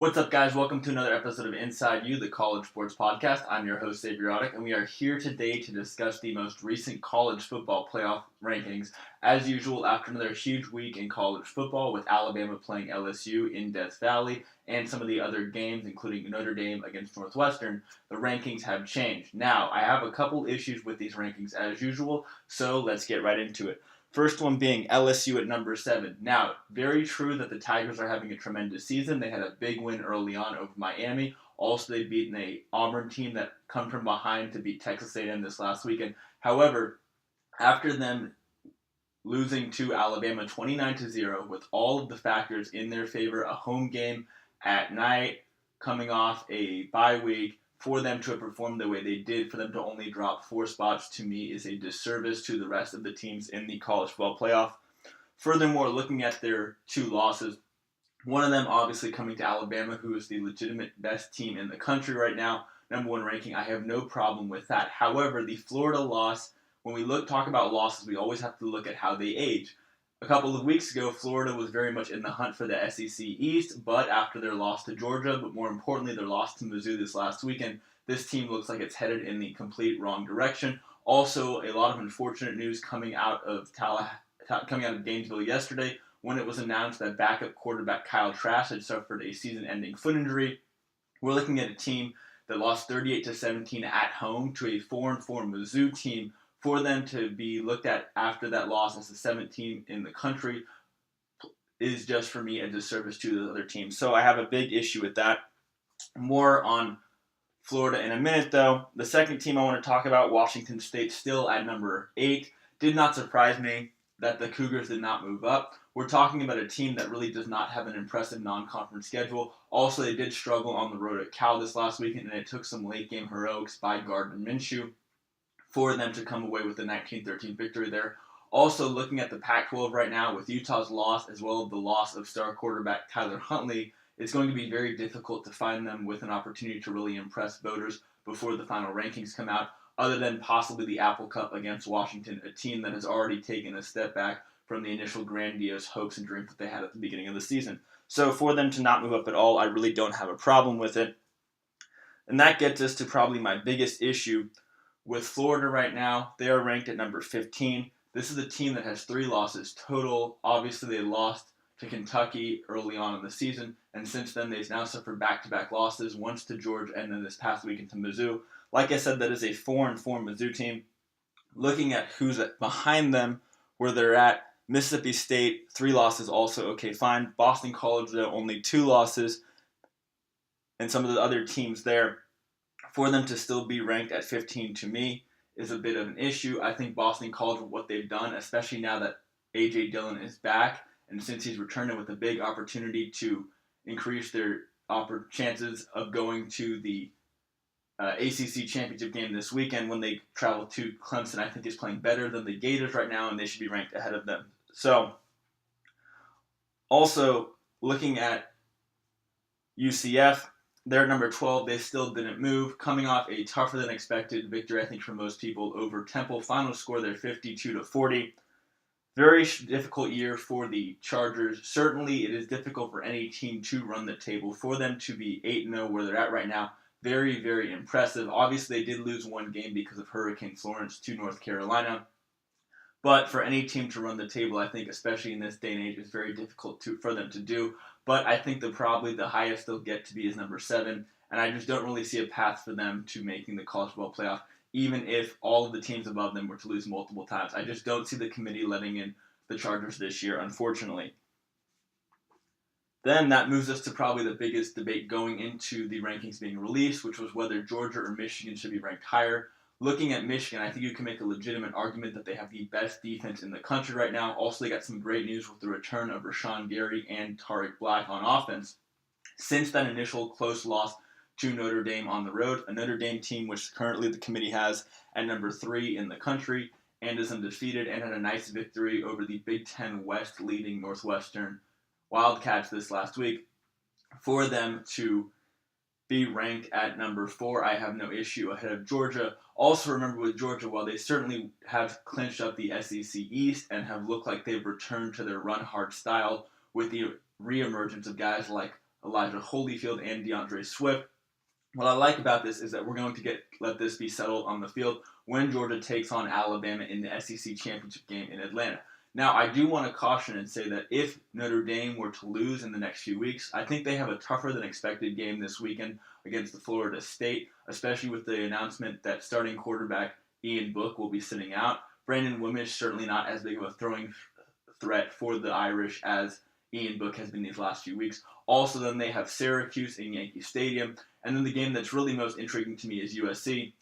What's up, guys? Welcome to another episode of Inside You, the college sports podcast. I'm your host, Xavier, and we are here today to discuss the most recent college football playoff rankings. As usual, after another huge week in college football with Alabama playing LSU in Death Valley and some of the other games, including Notre Dame against Northwestern, the rankings have changed. Now, I have a couple issues with these rankings as usual, so let's get right into it. First one being LSU at number 7. Now, very true that the Tigers are having a tremendous season. They had a big win early on over Miami. Also, they've beaten a Auburn team that come from behind to beat Texas A&M this last weekend. However, after them losing to Alabama 29-0 with all of the factors in their favor, a home game at night, coming off a bye week, for them to have performed the way they did, for them to only drop 4 spots, to me, is a disservice to the rest of the teams in the college football playoff. Furthermore, looking at their 2 losses, one of them obviously coming to Alabama, who is the legitimate best team in the country right now, number 1 ranking, I have no problem with that. However, the Florida loss, when we talk about losses, we always have to look at how they age. A couple of weeks ago, Florida was very much in the hunt for the SEC East, but after their loss to Georgia, but more importantly, their loss to Mizzou this last weekend, this team looks like it's headed in the complete wrong direction. Also, a lot of unfortunate news coming out of Gainesville yesterday when it was announced that backup quarterback Kyle Trask had suffered a season-ending foot injury. We're looking at a team that lost 38-17 at home to a 4-4 Mizzou team. For them to be looked at after that loss as the 7th team in the country is just, for me, a disservice to the other teams. So I have a big issue with that. More on Florida in a minute, though. The second team I want to talk about, Washington State, still at number 8. Did not surprise me that the Cougars did not move up. We're talking about a team that really does not have an impressive non-conference schedule. Also, they did struggle on the road at Cal this last weekend, and it took some late-game heroics by Gardner Minshew for them to come away with a 19-13 victory there. Also, looking at the Pac-12 right now, with Utah's loss as well as the loss of star quarterback Tyler Huntley, it's going to be very difficult to find them with an opportunity to really impress voters before the final rankings come out, other than possibly the Apple Cup against Washington, a team that has already taken a step back from the initial grandiose hopes and dreams that they had at the beginning of the season. So for them to not move up at all, I really don't have a problem with it. And that gets us to probably my biggest issue with Florida right now. They are ranked at number 15. This is a team that has 3 losses total. Obviously, they lost to Kentucky early on in the season, and since then they've now suffered back-to-back losses, once to Georgia and then this past weekend to Mizzou. Like I said, that is a 4-4 Mizzou team. Looking at who's behind them, where they're at, Mississippi State, 3 losses also okay, fine. Boston College, though, only 2 losses, and some of the other teams there. For them to still be ranked at 15, to me, is a bit of an issue. I think Boston College, with what they've done, especially now that A.J. Dillon is back, and since he's returning with a big opportunity to increase their chances of going to the ACC championship game this weekend when they travel to Clemson, I think is playing better than the Gators right now, and they should be ranked ahead of them. So, also, looking at UCF, they're number 12. They still didn't move. Coming off a tougher than expected victory, I think, for most people over Temple. Final score there, 52-40. Very difficult year for the Chargers. Certainly, it is difficult for any team to run the table. For them to be 8-0 where they're at right now, very, very impressive. Obviously, they did lose one game because of Hurricane Florence to North Carolina. But for any team to run the table, I think, especially in this day and age, is very difficult for them to do. But I think that probably the highest they'll get to be is number 7, and I just don't really see a path for them to making the college football playoff, even if all of the teams above them were to lose multiple times. I just don't see the committee letting in the Chargers this year, unfortunately. Then that moves us to probably the biggest debate going into the rankings being released, which was whether Georgia or Michigan should be ranked higher. Looking at Michigan, I think you can make a legitimate argument that they have the best defense in the country right now. Also, they got some great news with the return of Rashawn Gary and Tariq Black on offense. Since that initial close loss to Notre Dame on the road, a Notre Dame team which currently the committee has at number 3 in the country and is undefeated and had a nice victory over the Big Ten West leading Northwestern Wildcats this last week. For them to be ranked at number 4, I have no issue ahead of Georgia. Also remember with Georgia, while they certainly have clinched up the SEC East and have looked like they've returned to their run-hard style with the reemergence of guys like Elijah Holyfield and DeAndre Swift. What I like about this is that we're going to let this be settled on the field when Georgia takes on Alabama in the SEC championship game in Atlanta. Now, I do want to caution and say that if Notre Dame were to lose in the next few weeks, I think they have a tougher than expected game this weekend against the Florida State, especially with the announcement that starting quarterback Ian Book will be sitting out. Brandon Wimmish certainly not as big of a throwing threat for the Irish as Ian Book has been these last few weeks. Also, then they have Syracuse in Yankee Stadium. And then the game that's really most intriguing to me is USC.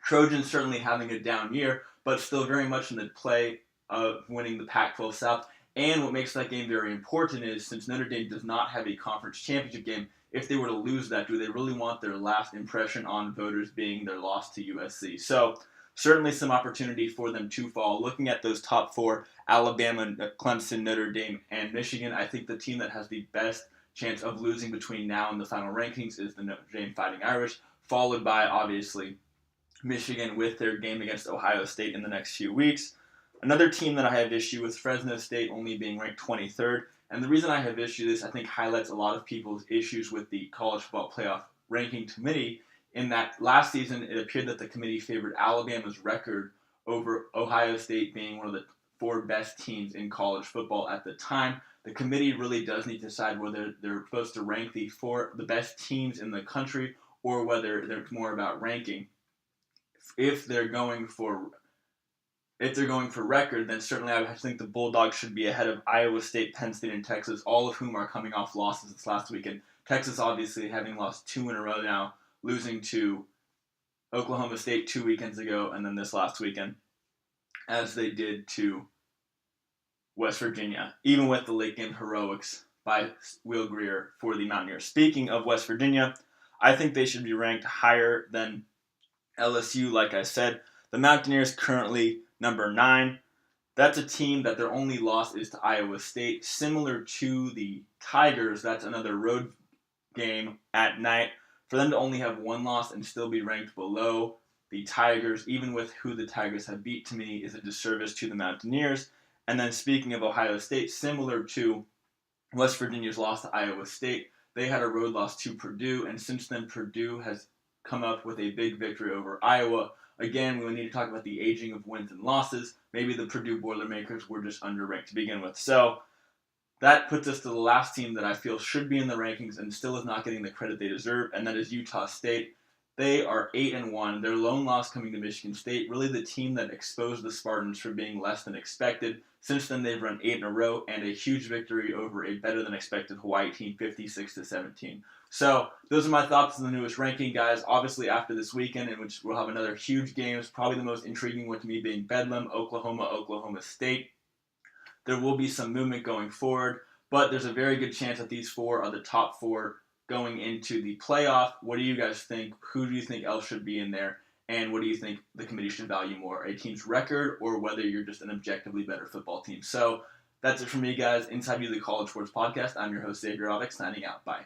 Trojans certainly having a down year, but still very much in the play of winning the Pac-12 South. And what makes that game very important is since Notre Dame does not have a conference championship game, if they were to lose that, do they really want their last impression on voters being their loss to USC? So certainly some opportunity for them to fall. Looking at those top four, Alabama, Clemson, Notre Dame, and Michigan, I think the team that has the best chance of losing between now and the final rankings is the Notre Dame Fighting Irish, followed by, obviously, Michigan with their game against Ohio State in the next few weeks. Another team that I have issue with, Fresno State only being ranked 23rd. And the reason I have issue with this, I think, highlights a lot of people's issues with the College Football Playoff Ranking Committee, in that last season it appeared that the committee favored Alabama's record over Ohio State being one of the four best teams in college football at the time. The committee really does need to decide whether they're supposed to rank the best teams in the country or whether they're more about ranking. If they're going for record, then certainly I think the Bulldogs should be ahead of Iowa State, Penn State, and Texas, all of whom are coming off losses this last weekend. Texas obviously having lost 2 in a row now, losing to Oklahoma State 2 weekends ago and then this last weekend, as they did to West Virginia, even with the late game heroics by Will Grier for the Mountaineers. Speaking of West Virginia, I think they should be ranked higher than LSU, like I said. The Mountaineers currently number 9. That's a team that their only loss is to Iowa State. Similar to the Tigers, that's another road game at night. For them to only have 1 loss and still be ranked below the Tigers, even with who the Tigers have beat, to me, is a disservice to the Mountaineers. And then speaking of Ohio State, similar to West Virginia's loss to Iowa State, they had a road loss to Purdue, and since then Purdue has come up with a big victory over Iowa. Again, we need to talk about the aging of wins and losses. Maybe the Purdue Boilermakers were just underranked to begin with. So that puts us to the last team that I feel should be in the rankings and still is not getting the credit they deserve, and that is Utah State. They are 8-1. Their lone loss coming to Michigan State, really the team that exposed the Spartans for being less than expected. Since then, they've run 8 in a row and a huge victory over a better than expected Hawaii team, 56-17. So those are my thoughts on the newest ranking, guys. Obviously, after this weekend, in which we'll have another huge game, probably the most intriguing one to me being Bedlam, Oklahoma State. There will be some movement going forward, but there's a very good chance that these 4 are the top 4 going into the playoff. What do you guys think? Who do you think else should be in there? And what do you think the committee should value more, a team's record or whether you're just an objectively better football team? So that's it for me, guys. Inside View, the College Sports Podcast. I'm your host, Xavier, signing out. Bye.